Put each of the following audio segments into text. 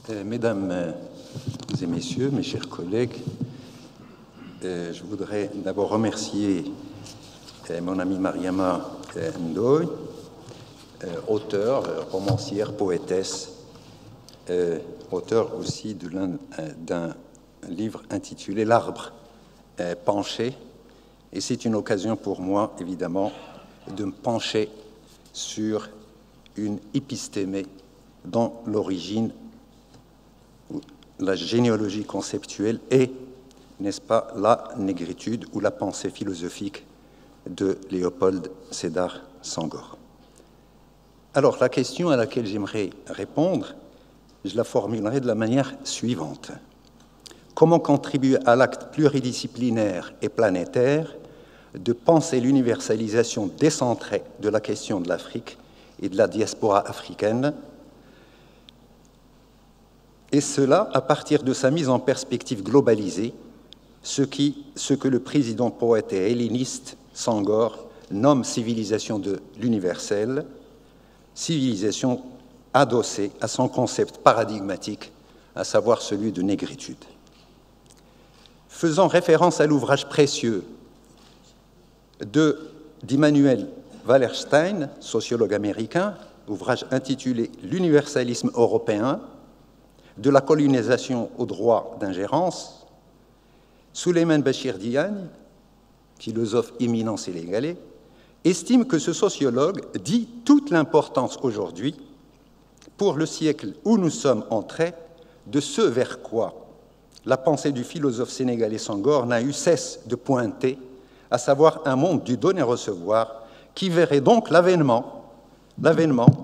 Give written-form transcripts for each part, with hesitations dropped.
Mesdames et messieurs, mes chers collègues, je voudrais d'abord remercier mon amie Mariama Ndoye, auteure, romancière, poétesse, auteure aussi d'un livre intitulé « L'arbre penché ». Et c'est une occasion pour moi, évidemment, de me pencher sur une épistémée dont l'origine, la généalogie conceptuelle est, n'est-ce pas, la négritude ou la pensée philosophique de Léopold Sédar Senghor. Alors, la question à laquelle j'aimerais répondre, je la formulerai de la manière suivante. Comment contribuer à l'acte pluridisciplinaire et planétaire de penser l'universalisation décentrée de la question de l'Afrique et de la diaspora africaine, et cela à partir de sa mise en perspective globalisée, ce que le président poète et helléniste Senghor nomme civilisation de l'universel, civilisation adossée à son concept paradigmatique, à savoir celui de négritude. Faisant référence à l'ouvrage précieux d'Immanuel Wallerstein, sociologue américain, ouvrage intitulé « L'universalisme européen, de la colonisation au droit d'ingérence », Souleymane Bachir Diagne, philosophe éminent sénégalais, estime que ce sociologue dit toute l'importance aujourd'hui, pour le siècle où nous sommes entrés, de ce vers quoi la pensée du philosophe sénégalais Senghor n'a eu cesse de pointer, à savoir un monde du donner-recevoir qui verrait donc l'avènement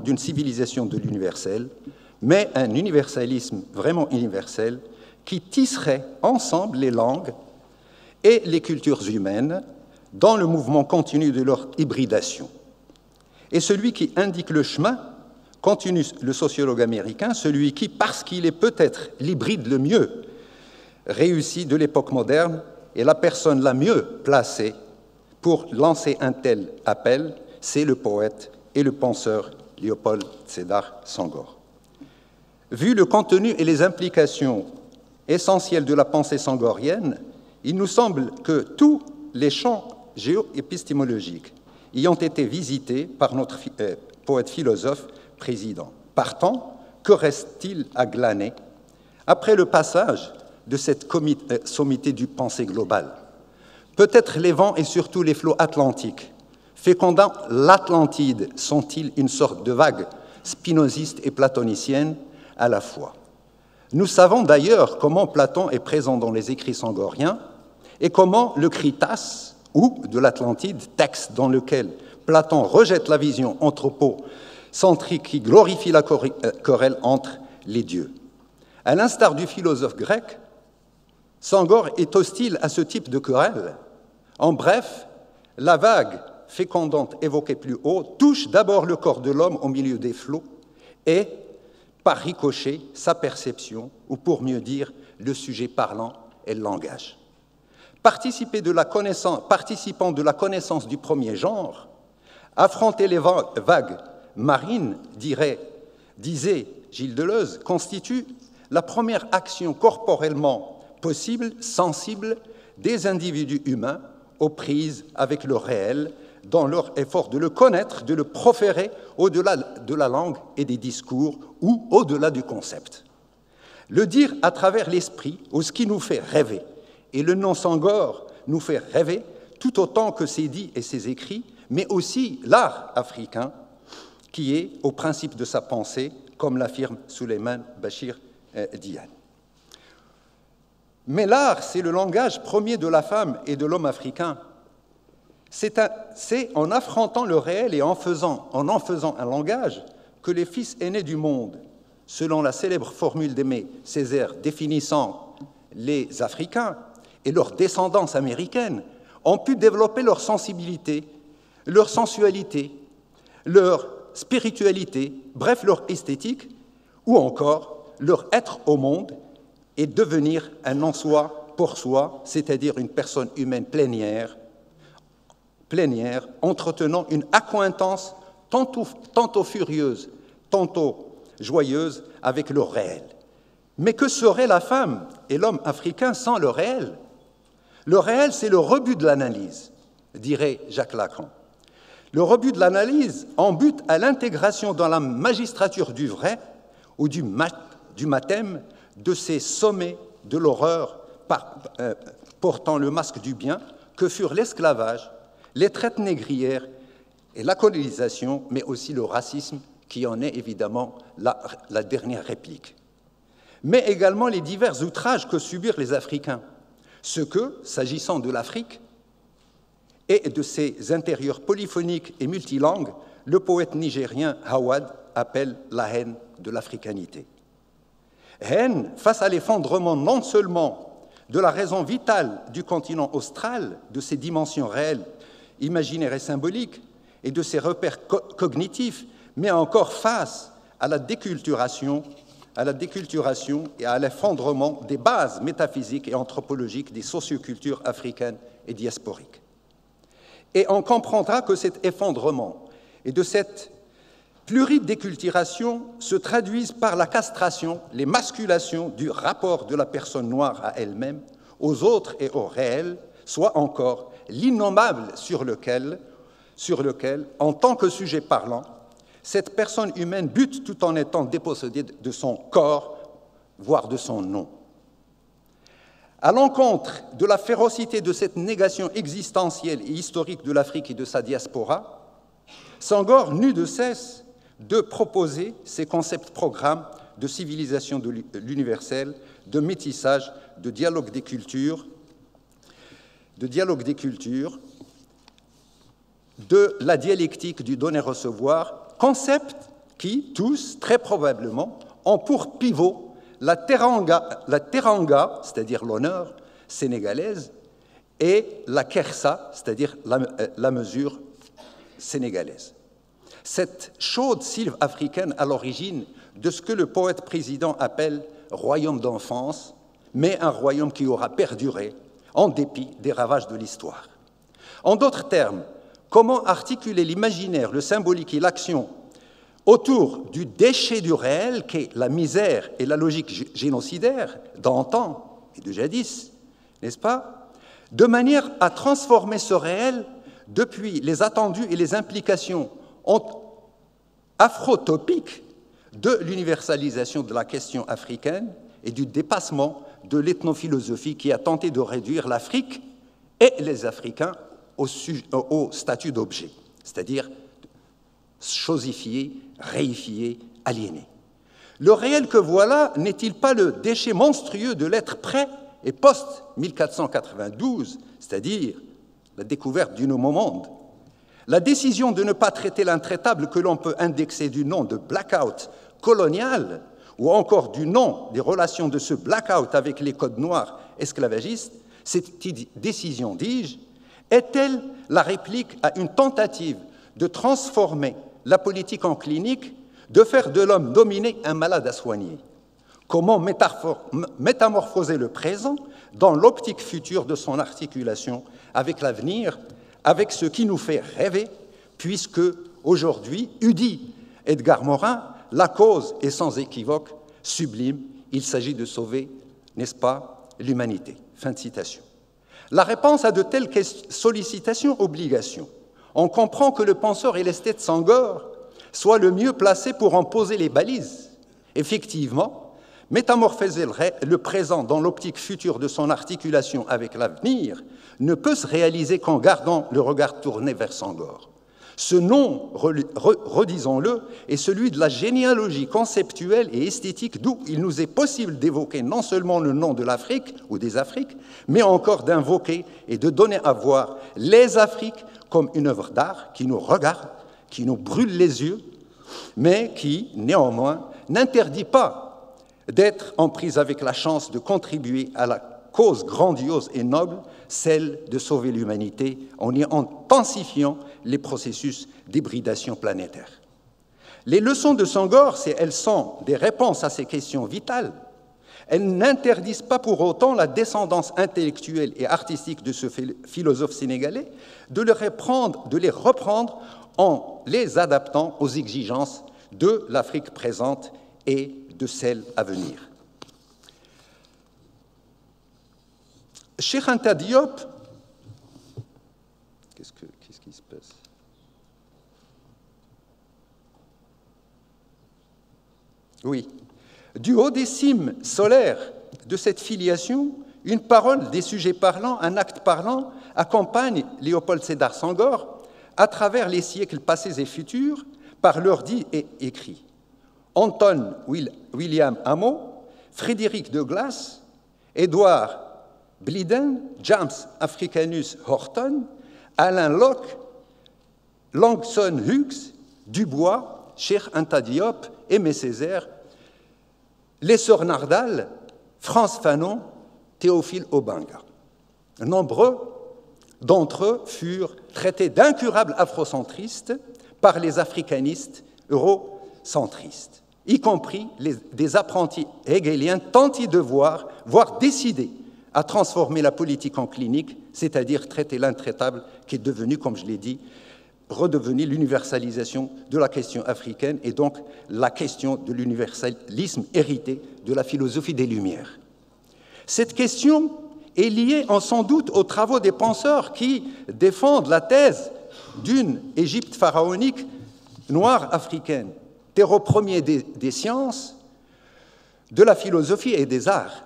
d'une civilisation de l'universel, mais un universalisme vraiment universel qui tisserait ensemble les langues et les cultures humaines dans le mouvement continu de leur hybridation. Et celui qui indique le chemin, continue le sociologue américain, celui qui, parce qu'il est peut-être l'hybride le mieux réussi de l'époque moderne, est la personne la mieux placée pour lancer un tel appel, c'est le poète et le penseur Léopold Sédar Senghor. Vu le contenu et les implications essentielles de la pensée senghorienne, il nous semble que tous les champs géoépistémologiques y ont été visités par notre poète-philosophe président. Partant, que reste-t-il à glaner après le passage de cette sommité du pensée globale? Peut-être les vents et surtout les flots atlantiques, fécondant l'Atlantide, sont-ils une sorte de vague spinoziste et platonicienne à la fois? Nous savons d'ailleurs comment Platon est présent dans les écrits senghoriens et comment le Critas, ou de l'Atlantide, texte dans lequel Platon rejette la vision anthropocentrique qui glorifie la querelle entre les dieux. À l'instar du philosophe grec, Senghor est hostile à ce type de querelle. En bref, la vague fécondante évoquée plus haut touche d'abord le corps de l'homme au milieu des flots et, par ricochet, sa perception, ou pour mieux dire, le sujet parlant et le langage. Participant de la connaissance du premier genre, affronter les vagues marines, disait Gilles Deleuze, constitue la première action corporellement possible, sensible, des individus humains aux prises avec le réel, dans leur effort de le connaître, de le proférer au-delà de la langue et des discours ou au-delà du concept. Le dire à travers l'esprit ou ce qui nous fait rêver. Et le nom Senghor nous fait rêver tout autant que ses dits et ses écrits, mais aussi l'art africain qui est au principe de sa pensée, comme l'affirme Souleymane Bachir Diagne. Mais l'art, c'est le langage premier de la femme et de l'homme africain. C'est en affrontant le réel et en en faisant un langage que les fils aînés du monde, selon la célèbre formule d'Aimé Césaire définissant les Africains et leur descendance américaine, ont pu développer leur sensibilité, leur sensualité, leur spiritualité, bref, leur esthétique, ou encore leur être au monde et devenir un en-soi pour soi, c'est-à-dire une personne humaine plénière, entretenant une accointance tantôt furieuse, tantôt joyeuse avec le réel. Mais que serait la femme et l'homme africain sans le réel? Le réel, c'est le rebut de l'analyse, dirait Jacques Lacan. Le rebut de l'analyse en but à l'intégration dans la magistrature du vrai ou du mathème de ces sommets de l'horreur portant le masque du bien que furent l'esclavage, les traites négrières et la colonisation, mais aussi le racisme qui en est évidemment la dernière réplique. Mais également les divers outrages que subirent les Africains, ce que, s'agissant de l'Afrique et de ses intérieurs polyphoniques et multilangues, le poète nigérien Hawad appelle la haine de l'africanité. Haine face à l'effondrement non seulement de la raison vitale du continent austral, de ses dimensions réelles, imaginaires et symboliques, et de ses repères cognitifs, mais encore face à la déculturation et à l'effondrement des bases métaphysiques et anthropologiques des sociocultures africaines et diasporiques. Et on comprendra que cet effondrement et de cette pluridéculturation se traduisent par la castration, l'émasculation du rapport de la personne noire à elle-même, aux autres et au réel, soit encore l'innommable sur lequel, en tant que sujet parlant, cette personne humaine bute tout en étant dépossédée de son corps, voire de son nom. À l'encontre de la férocité de cette négation existentielle et historique de l'Afrique et de sa diaspora, Senghor n'eut de cesse de proposer ces concepts-programmes de civilisation de l'universel, de métissage, de dialogue des cultures, de la dialectique du donner-recevoir, concepts qui, tous, très probablement, ont pour pivot la teranga, c'est-à-dire l'honneur sénégalaise, et la kersa, c'est-à-dire la mesure sénégalaise. Cette chaude sylve africaine à l'origine de ce que le poète président appelle « royaume d'enfance », mais un royaume qui aura perduré en dépit des ravages de l'histoire. En d'autres termes, comment articuler l'imaginaire, le symbolique et l'action autour du déchet du réel qu'est la misère et la logique génocidaire d'antan et de jadis, n'est-ce pas, de manière à transformer ce réel depuis les attendus et les implications afrotopiques de l'universalisation de la question africaine et du dépassement de l'ethnophilosophie qui a tenté de réduire l'Afrique et les Africains au statut d'objet, c'est-à-dire chosifié, réifié, aliéné. Le réel que voilà n'est-il pas le déchet monstrueux de l'être pré- et post-1492, c'est-à-dire la découverte du nouveau monde? La décision de ne pas traiter l'intraitable que l'on peut indexer du nom de blackout colonial ou encore du nom des relations de ce blackout avec les codes noirs esclavagistes, cette décision, dis-je, est-elle la réplique à une tentative de transformer la politique en clinique, de faire de l'homme dominé un malade à soigner? Comment métamorphoser le présent dans l'optique future de son articulation avec l'avenir, avec ce qui nous fait rêver, puisque, aujourd'hui, dit Edgar Morin, la cause est sans équivoque sublime, il s'agit de sauver, n'est-ce pas, l'humanité. Fin de citation. La réponse à de telles sollicitations, obligations, on comprend que le penseur et l'esthète Senghor soit le mieux placé pour en poser les balises. Effectivement, métamorphoser le présent dans l'optique future de son articulation avec l'avenir ne peut se réaliser qu'en gardant le regard tourné vers Senghor. Ce nom, redisons-le, est celui de la généalogie conceptuelle et esthétique d'où il nous est possible d'évoquer non seulement le nom de l'Afrique ou des Afriques, mais encore d'invoquer et de donner à voir les Afriques comme une œuvre d'art qui nous regarde, qui nous brûle les yeux, mais qui, néanmoins, n'interdit pas d'être en prise avec la chance de contribuer à la cause grandiose et noble, celle de sauver l'humanité en y intensifiant les processus d'hybridation planétaire. Les leçons de Senghor, elles sont des réponses à ces questions vitales. Elles n'interdisent pas pour autant la descendance intellectuelle et artistique de ce philosophe sénégalais de les reprendre en les adaptant aux exigences de l'Afrique présente et de celle à venir. Cheikh Anta Diop, qu'est-ce qui se passe? Oui. Du haut des cimes solaires de cette filiation, une parole, des sujets parlants, un acte parlant accompagne Léopold Sédar Senghor à travers les siècles passés et futurs par leurs dits et écrits. Anton William Amo, Frédéric Douglass, Edward Blyden, James Africanus Horton, Alain Locke, Langston Hughes, Dubois, Cheikh Anta Diop, Aimé Césaire, les sœurs Nardal, France Fanon, Théophile Obenga. Nombreux d'entre eux furent traités d'incurables afrocentristes par les africanistes eurocentristes, y compris des apprentis hegeliens tentés de voire décidés à transformer la politique en clinique, c'est-à-dire traiter l'intraitable qui est devenu, comme je l'ai dit, redevenu l'universalisation de la question africaine et donc la question de l'universalisme hérité de la philosophie des Lumières. Cette question est liée sans doute aux travaux des penseurs qui défendent la thèse d'une Égypte pharaonique noire africaine, terreau premier des sciences, de la philosophie et des arts.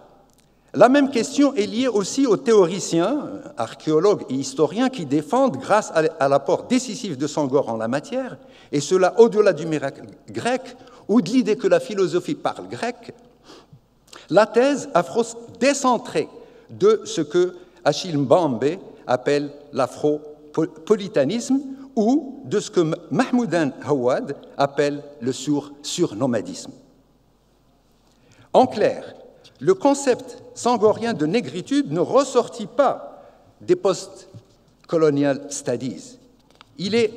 La même question est liée aussi aux théoriciens, archéologues et historiens qui défendent, grâce à l'apport décisif de Senghor en la matière, et cela au-delà du miracle grec ou de l'idée que la philosophie parle grec, la thèse afro-décentrée de ce que Achille Mbembe appelle l'afro-politanisme ou de ce que Mahmoudan Hawad appelle le surnomadisme. En clair, le concept sangorien de négritude ne ressortit pas des post-colonial studies. Il est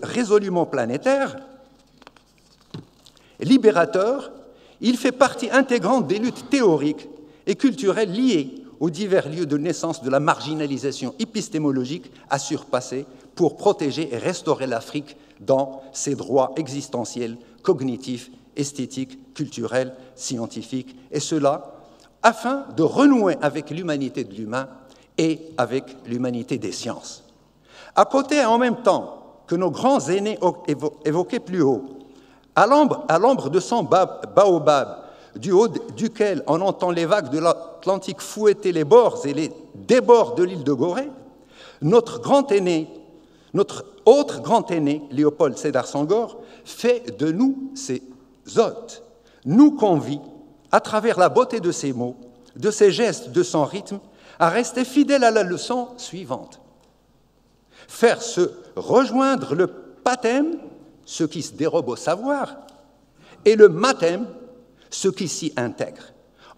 résolument planétaire, libérateur, il fait partie intégrante des luttes théoriques et culturelles liées aux divers lieux de naissance de la marginalisation épistémologique à surpasser pour protéger et restaurer l'Afrique dans ses droits existentiels, cognitifs, esthétiques, culturels, scientifiques, et cela afin de renouer avec l'humanité de l'humain et avec l'humanité des sciences. À côté et en même temps que nos grands aînés évoqués plus haut, à l'ombre de son baobab, du haut duquel on entend les vagues de l'Atlantique fouetter les bords et les débords de l'île de Gorée, notre autre grand aîné, Léopold Sédar Senghor, fait de nous ses hôtes, nous convie, à travers la beauté de ses mots, de ses gestes, de son rythme, à rester fidèle à la leçon suivante. Faire se rejoindre le pathème, ce qui se dérobe au savoir, et le mathème, ce qui s'y intègre.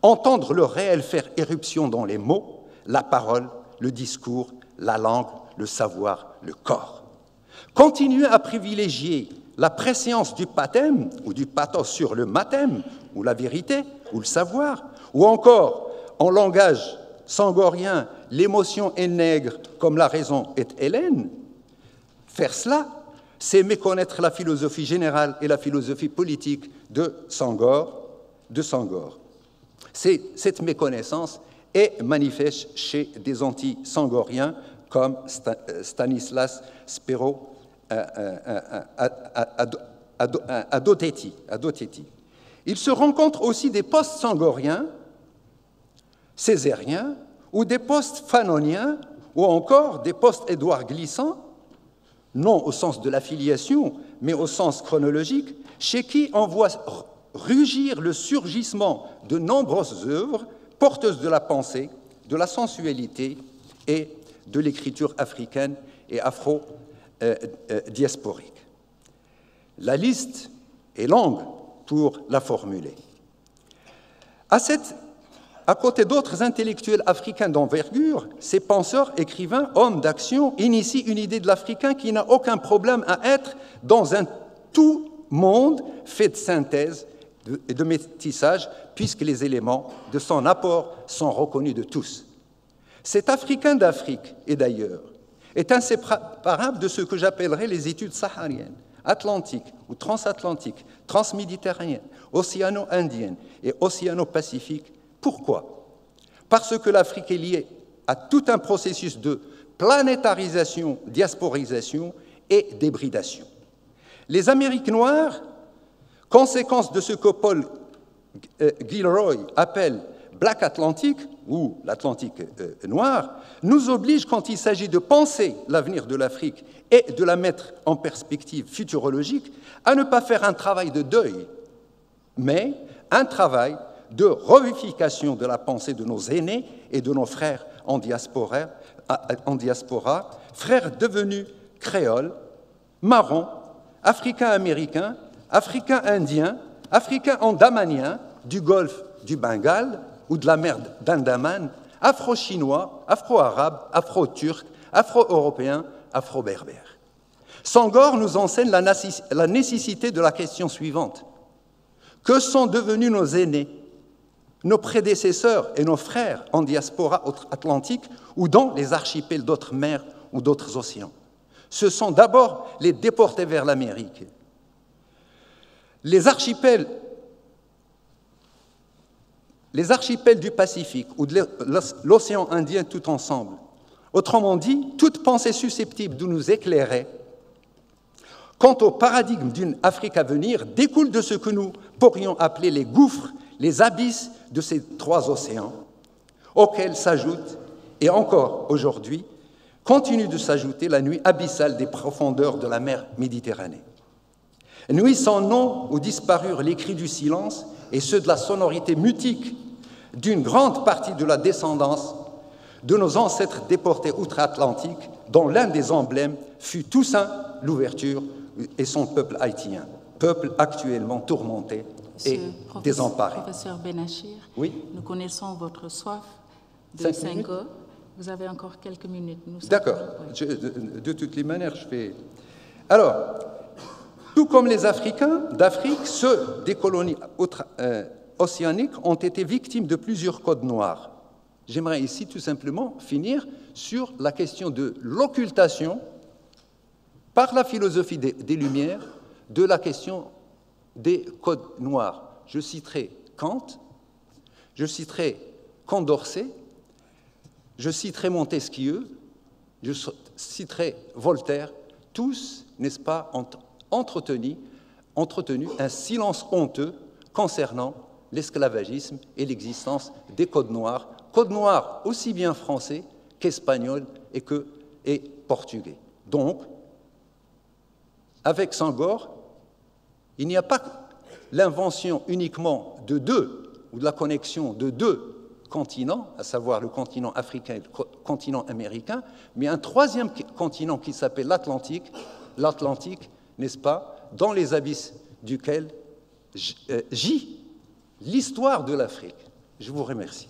Entendre le réel faire éruption dans les mots, la parole, le discours, la langue, le savoir, le corps. Continuer à privilégier la préscience du pathème ou du pathos sur le mathème, ou la vérité, ou le savoir, ou encore, en langage sangorien, l'émotion est nègre comme la raison est hellène, faire cela, c'est méconnaître la philosophie générale et la philosophie politique de Senghor. Cette méconnaissance est manifeste chez des anti-sangoriens comme Stanislas Spero Adotetti. Il se rencontre aussi des post-sangoriens, césariens, ou des post-fanoniens, ou encore des post-Édouard Glissant, non au sens de l'affiliation, mais au sens chronologique, chez qui on voit rugir le surgissement de nombreuses œuvres porteuses de la pensée, de la sensualité et de l'écriture africaine et afro-diasporique. La liste est longue pour la formuler. À côté d'autres intellectuels africains d'envergure, ces penseurs, écrivains, hommes d'action initient une idée de l'Africain qui n'a aucun problème à être dans un tout monde fait de synthèse et de métissage, puisque les éléments de son apport sont reconnus de tous. Cet Africain d'Afrique et d'ailleurs est inséparable de ce que j'appellerais les études sahariennes, atlantiques ou transatlantiques, transméditerranéennes, océano-indiennes et océano-pacifiques. Pourquoi ? Parce que l'Afrique est liée à tout un processus de planétarisation, diasporisation et d'hybridation. Les Amériques noires, conséquence de ce que Paul Gilroy appelle Black Atlantic, ou l'Atlantique noir, nous obligent, quand il s'agit de penser l'avenir de l'Afrique et de la mettre en perspective futurologique, à ne pas faire un travail de deuil, mais un travail de revivification de la pensée de nos aînés et de nos frères en diaspora, frères devenus créoles, marrons, africains-américains, africains-indiens, africains-andamaniens, du golfe du Bengale ou de la mer d'Andaman, afro-chinois, afro-arabes, afro-turcs, afro-européens, afro-berbères. Senghor nous enseigne la nécessité de la question suivante. Que sont devenus nos aînés, nos prédécesseurs et nos frères en diaspora atlantique ou dans les archipels d'autres mers ou d'autres océans? Ce sont d'abord les déportés vers l'Amérique. Les archipels du Pacifique ou de l'océan Indien tout ensemble. Autrement dit, toute pensée susceptible de nous éclairer quant au paradigme d'une Afrique à venir découle de ce que nous pourrions appeler les gouffres, les abysses de ces trois océans, auxquels s'ajoute, et encore aujourd'hui, continue de s'ajouter la nuit abyssale des profondeurs de la mer Méditerranée. Nuit sans nom où disparurent les cris du silence et ceux de la sonorité mutique d'une grande partie de la descendance de nos ancêtres déportés outre-Atlantique, dont l'un des emblèmes fut Toussaint l'ouverture et son peuple haïtien, peuple actuellement tourmenté et désemparé. Professeur Benachir, oui? Nous connaissons votre soif de 5 heures. Vous avez encore quelques minutes. D'accord. De toutes les manières, je fais... Alors, tout comme les Africains d'Afrique, ceux des colonies océaniques ont été victimes de plusieurs codes noirs. J'aimerais ici tout simplement finir sur la question de l'occultation par la philosophie des Lumières de la question des codes noirs. Je citerai Kant, je citerai Condorcet, je citerai Montesquieu, je citerai Voltaire, tous, n'est-ce pas, ont entretenu un silence honteux concernant l'esclavagisme et l'existence des codes noirs aussi bien français qu'espagnols et portugais. Donc, avec Senghor, il n'y a pas l'invention uniquement de deux, ou de la connexion de deux continents, à savoir le continent africain et le continent américain, mais un troisième continent qui s'appelle l'Atlantique, n'est-ce pas, dans les abysses duquel gît l'histoire de l'Afrique. Je vous remercie.